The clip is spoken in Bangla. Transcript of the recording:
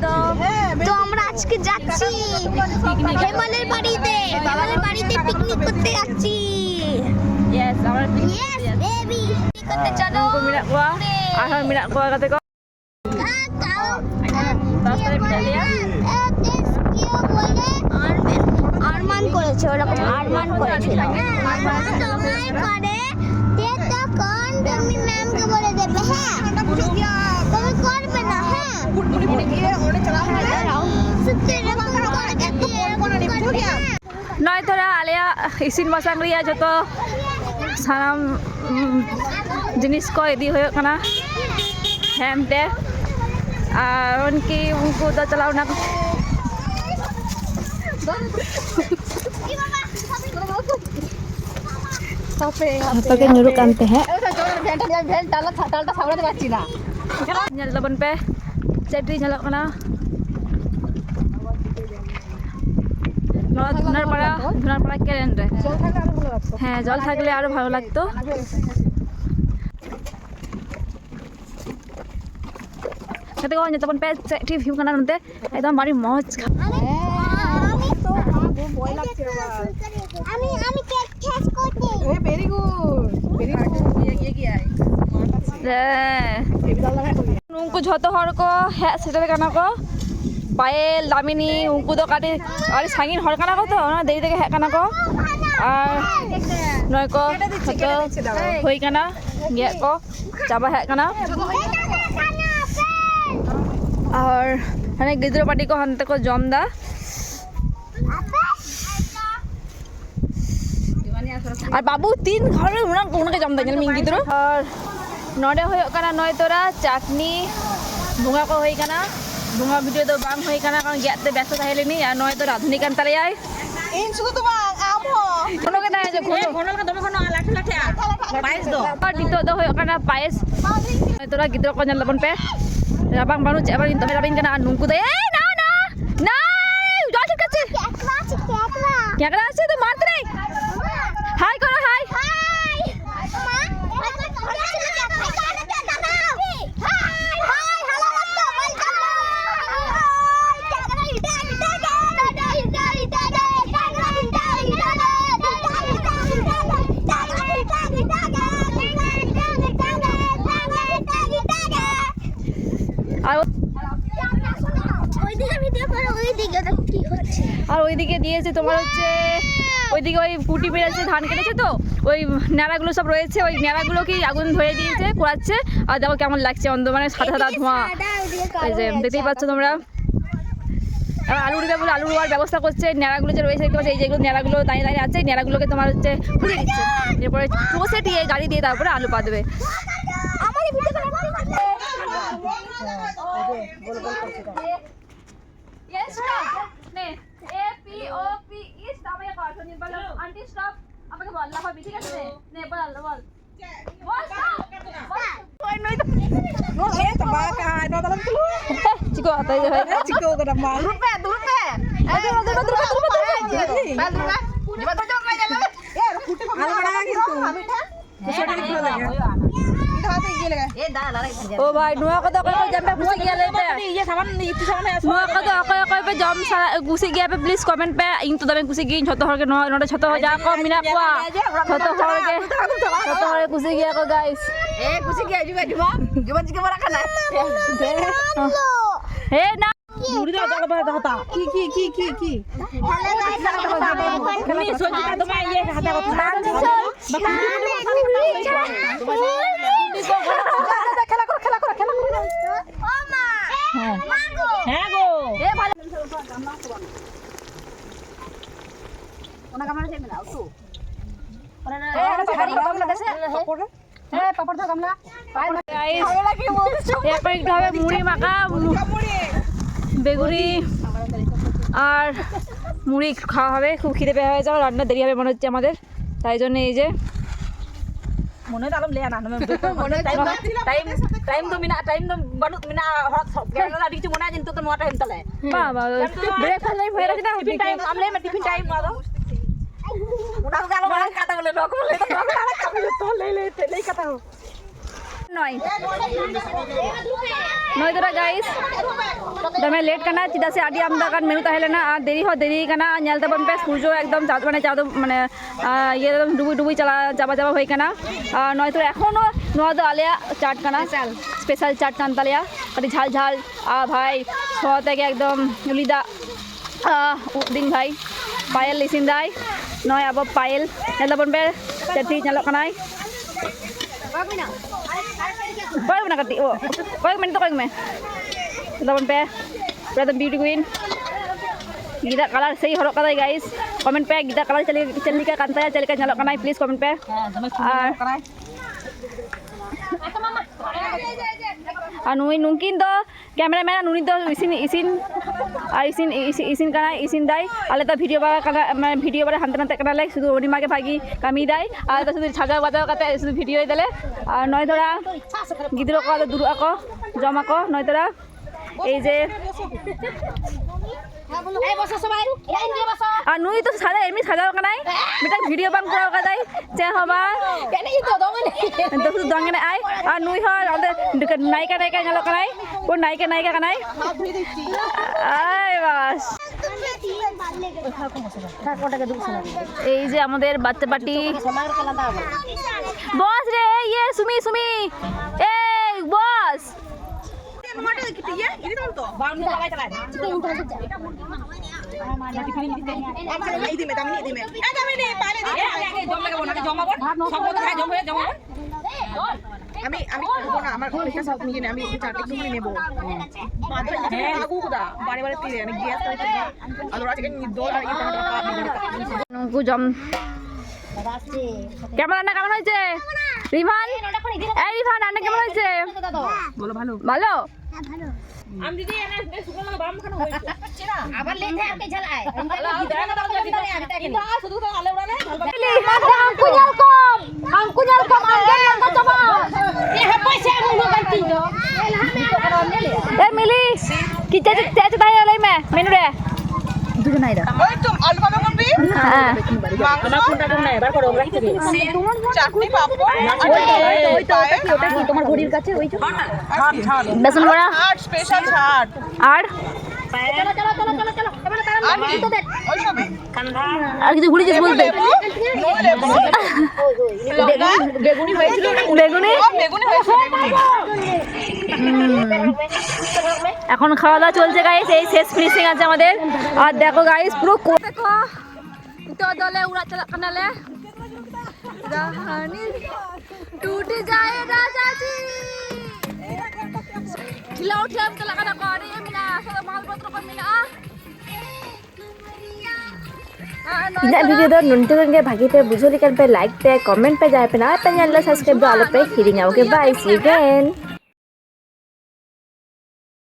তো আমরা আজকে যাচ্ছি হেমালের বাড়িতে পিকনিক করতে যাচ্ছি। Yes, আমরা Yes, baby. Kita chalo. Ko minat gua. Ahal minat gua kata ko. Tahu tadi minat dia. Arman করেছে ওরকম আরমান করেছিল তোমায় করে তে তখন তুমি ম্যামকে বলে দেবে হ্যাঁ তুমি করবে না হ্যাঁ Noi thora alia isin masang ria joto sanam jenis ko idi hoyok kana hem te ar unki unku da chalao na pakai nyuruk ante hai nyal laban pe chatri nyalok kana ধুনার পাড়া কেলেন রে হ্যাঁ জল থাকলে আরো ভালো লাগতো খেতে কখন যেতে পে একটি ভিউ কানা নতে একদম বাড়ি মজ আমি কেক শেষ করতে ভেরি গুড उनको झोतो हर को है सेटर काना को पायल दामिनी उनको तो काटे और सांगिन हर काना को तो ना देरी देके है काना को और नय को झोतो होई काना गे को चाबा है काना और हने गिद्रो पार्टी को हनते को जमदा और बाबू तीन घर उनके जमदा जल मिंग गिद्रो और नोडे होय काना नय तोरा चाटनी बुंगा को होई काना बुंगा भिडियो दो बांग होई काना कारण गेते व्यस्त थाहेलेनी या नय तो राधुनी कान तालेयाय इन सुदु तो बांग आम हो कोनो के नाय जे घोनल का दमे कोनो लाठी लाठी पायस दो और दितो दो होय काना पायस नय तोरा गिद्रो को जल लबन पे राबांग बानु चे बार तमे राबिन काना नुंकु दे ए ना ना ना जल ठीक আছে केकड़ा আছে তো মারতে নাই হাই করো হাই আর ওইদিকে দিয়েছে তোমার হচ্ছে ওইদিকে ওই কুটি বেড়েছে ধান কেটেছে তো ওই ন্যাড়াগুলো সব রয়েছে ওই ন্যাড়াগুলোকে আগুন ধরে দিয়েছে পোড়াচ্ছে আর দেখো কেমন লাগছে অন্ধ মানে সাদা সাদা ধোঁয়া এই যে দেখতেই পাচ্ছ তোমরা আলু উড়বে বলে আলু উড়ার ব্যবস্থা করছে ন্যাড়াগুলো যে রয়েছে দেখতে পাচ্ছ এই যেগুলো ন্যাড়াগুলো দাঁড়িয়ে দাঁড়িয়ে আছে ন্যাড়াগুলোকে তোমার হচ্ছে খুলে দিচ্ছে এরপরে চষে টিয়ে গাড়ি দিয়ে তারপরে আলু পা দেবে Yes, stop. Ne, A P O P E stop ya kaatho ni bolo. Auntie stop. Apake bol la bhi thik ache ne. Ne bol bol. Bol stop. Koi noi to. No e to ba ka no dalam tu. Chiko ata je hai. Chiko ka dam mal. Rupe. Jibat to jong aja lo. Al bada kintu. Kusoda dikho lage. Ito hate ye laga. ओ भाई नुआ को तो कोई जम पे घुस गया ले पे ये सामान इतु सामान नुआ को तो कोई पे जम घुस गया पे प्लीज कमेंट पे इन तो दमे घुस गई छतो हर के नोडे छतो हो जा को मिना को छतो हर घुस गया को गाइस ए कुछ गया juga cuma juga bara kana हे ना मुड़ी दा जागा बा हता की hello guys ini soji ka toma ye hata ko খেলা করো ও মা মাগো হ্যাঁ গো ए भाई ওনা কামড়া দেবে না তো ए भारी कम लगे से ए पापड़ तो कमला गाइस ये पर एक ढाबे मुड़ी माका বেগুনি আর মুড়ি খাওয়া হবে খুব খিদে পেয়ে হয়ে যাবে রান্না দেরি হবে মনে হচ্ছে আমাদের তাই জন্য এই যে মনে দালম লে না মনে টাইম তো মিনা টাইম তো বানু মিনা হট কেন আদি কিছু মনে আছে তো নোটা হেনতালে বাবা ব্রেকফাস্ট লাইফ হয়ে গেছে না টিফিন টাইম আমলে মে টিফিন টাইম মাদো ওটা গালো মারা কাটা বলে লোক বলে তো গালো কাটা তো লে কথা নয় ᱱᱚᱭ ᱫᱚᱨᱟ ᱜᱟᱭᱤᱥ ᱫᱚᱢᱮ ᱞᱮᱴ ᱠᱟᱱᱟ ᱪᱮᱫᱟᱜ ᱥᱮ ᱟᱹᱰᱤ ᱟᱢᱫᱟ ᱜᱟᱱ ᱢᱮᱱᱩ ᱛᱟᱦᱮᱸ ᱞᱮᱱᱟ ᱟᱨ ᱫᱮᱨᱤ ᱦᱚᱸ ᱫᱮᱨᱤ ᱠᱟᱱᱟ ᱧᱮᱞ ᱛᱟᱵᱚᱱ ᱯᱮ ᱥᱩᱨᱡᱚ ᱮᱠᱫᱚম ᱢᱟᱱᱮ ᱤᱭᱟᱹ ᱰᱩᱵᱩᱡ ᱪᱟᱵᱟ ᱦᱩᱭ ᱠᱟᱱᱟ ᱟᱨ ᱱᱚᱭ ᱫᱚ ᱮᱠᱷᱚᱱᱳ ᱱᱚᱣᱟ ᱫᱚ ᱟᱞᱮᱭᱟᱜ ᱪᱟᱴ ᱠᱟᱱᱟ ᱥᱯᱮশাল ᱪᱟᱴ ᱠᱟᱱ ᱛᱟᱞᱮᱭᱟ ᱟᱹᱰᱤ ঝাল ঝাল আর ভাই ছ থেকে একদম উলিদা দিন ভাই পায়েল ইসিন দাই নয় আবার Payel nyel tabon pe jadi nyalok kanai koy mana kati oh koy men to koy me tabon pe Pratham beauty queen Gita color सही horok kadai guys comment pe Gita color chali ka kanta ya chali ka nyalok kanai please comment pe আর নুনকিন তো ক্যামেরাম্যান নুনি তো ইসিন কানাই ইসিন দাই আলে তো ভিডিও বারে হানতে নাতে কানালে শুধু অনিমাকে ভাগি কামি দাই আর তো শুধু সাজাও বাজাও কাতে শুধু ভিডিও দিলে আর নয় ধরা গিদ্রো কো দুরু আকো জমা কো নয় ধরা এই যে আর নুই তো সাজা এমনি সাজাও কানাই মিটা ভিডিও বাং করাও কাদাই চে হবা কেনে তো দঙ্গনে আই আর নুই হয় আমাদের নায়িকা nyalok kanai কোন নায়িকা কানাই আই বাস এই যে আমাদের বাচ্চা পাটি বস রে ইয়ে সুমি এই বস আমি করবো না আমার অনেকটা সব নিয়ে আমি চারটে একটু নেবো বারে বারে তীরে আমি গ্যাস করে আর ওরা থেকে দৌড় আর নঙ্কু জম কেমন রান্না কেমন হয়েছে রিভান এই রিভান রান্না কেমন হয়েছে বলো ভালো ভালো আমি দিদি এনে শুকনো বাম খানো হইছে আবার লেখা আর কে ঝালাই কিন্তু শুধু তো আলে উড়ালে angkunya kom angga coba মিলি কি চাচা তাই আলাই মে মেনু রে দুটো নাই রে ওই তো অল্প ভাবে করবি হ্যাঁ আমার কোনটা কোন নাই এবার করো রাখতে দিই চাটনি পাপড় ওই তো ওটা কি তোমার ঘড়ির কাছে ওই তো ছাড় বেসন বড়া ছাড় স্পেশাল ছাড় আর আর কি ওই সবই আর কিছু ভুলে যাস বলতে নো লেবু বেগুনি হয়েছিল বেগুনি বেগুনি হয়েছে এখন খাওয়া দাওয়া চলছে গাইস এই শেষ ফিনিশিং আছে আমাদের আর দেখো গাইস পুরো দেখো তো দলে উড়া চালা কানালে রাহানি टूट जाए राजा जी खिलाओ ठेम तो लगा ना अरे ये मिला सब माल पत्र पर मिला ᱤᱧᱟᱹᱜ ᱵᱷᱤᱰᱤᱭᱳ ᱫᱚ ᱱᱚᱱᱛᱮ ᱜᱮ ᱵᱷᱟᱜᱤ ᱯᱮ ᱵᱩᱡᱷᱟᱹᱣ ᱞᱮᱠᱷᱟᱱ ᱯᱮ ᱞᱟᱭᱤᱠ ᱯᱮ ᱠᱚᱢᱮᱱᱴ ᱯᱮ ᱡᱟᱦᱟᱸᱭ ᱯᱮ ᱱᱟᱣᱟ ᱯᱮ ᱧᱮᱞ ᱫᱟ ᱥᱟᱵᱥᱠᱨᱟᱭᱤᱵ ᱫᱚ ᱟᱞᱚ ᱯᱮ ᱦᱤᱲᱤᱧᱟ ᱳᱠᱮ ᱵᱟᱭ ᱥᱤ ᱭᱩ ᱮᱜᱮᱱ